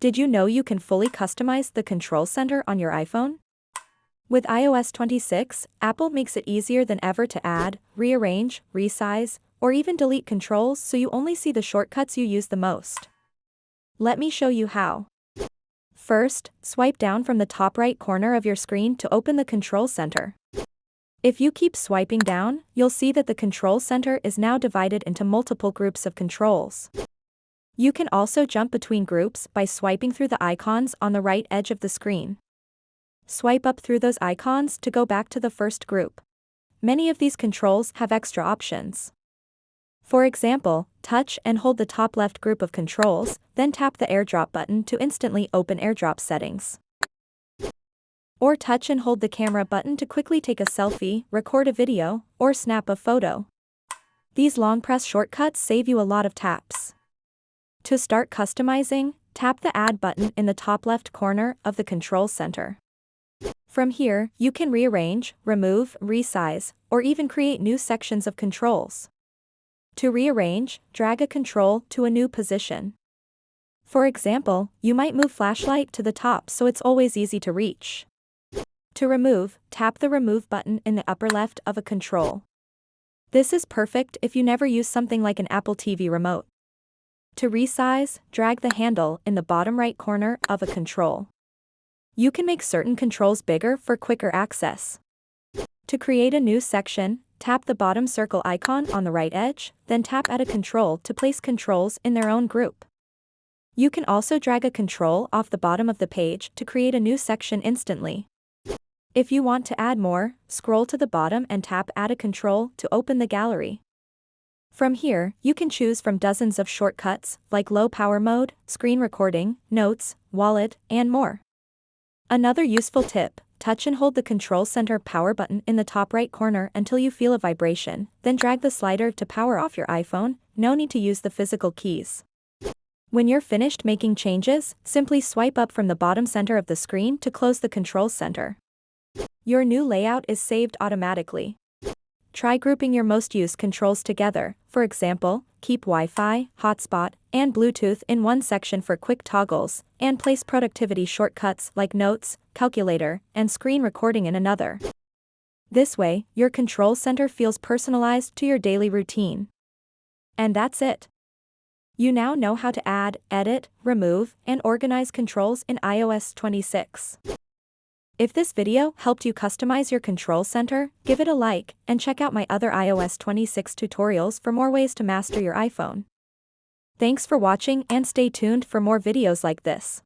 Did you know you can fully customize the control center on your iPhone? With iOS 26, Apple makes it easier than ever to add, rearrange, resize, or even delete controls so you only see the shortcuts you use the most. Let me show you how. First, swipe down from the top right corner of your screen to open the control center. If you keep swiping down, you'll see that the control center is now divided into multiple groups of controls. You can also jump between groups by swiping through the icons on the right edge of the screen. Swipe up through those icons to go back to the first group. Many of these controls have extra options. For example, touch and hold the top left group of controls, then tap the AirDrop button to instantly open AirDrop settings. Or touch and hold the camera button to quickly take a selfie, record a video, or snap a photo. These long press shortcuts save you a lot of taps. To start customizing, tap the Add button in the top left corner of the control center. From here, you can rearrange, remove, resize, or even create new sections of controls. To rearrange, drag a control to a new position. For example, you might move flashlight to the top so it's always easy to reach. To remove, tap the Remove button in the upper left of a control. This is perfect if you never use something like an Apple TV remote. To resize, drag the handle in the bottom right corner of a control. You can make certain controls bigger for quicker access. To create a new section, tap the bottom circle icon on the right edge, then tap Add a control to place controls in their own group. You can also drag a control off the bottom of the page to create a new section instantly. If you want to add more, scroll to the bottom and tap Add a control to open the gallery. From here, you can choose from dozens of shortcuts, like low power mode, screen recording, notes, wallet, and more. Another useful tip, touch and hold the control center power button in the top right corner until you feel a vibration, then drag the slider to power off your iPhone, no need to use the physical keys. When you're finished making changes, simply swipe up from the bottom center of the screen to close the control center. Your new layout is saved automatically. Try grouping your most used controls together, for example, keep Wi-Fi, hotspot, and Bluetooth in one section for quick toggles, and place productivity shortcuts like notes, calculator, and screen recording in another. This way, your control center feels personalized to your daily routine. And that's it. You now know how to add, edit, remove, and organize controls in iOS 26. If this video helped you customize your control center, give it a like, and check out my other iOS 26 tutorials for more ways to master your iPhone. Thanks for watching and stay tuned for more videos like this.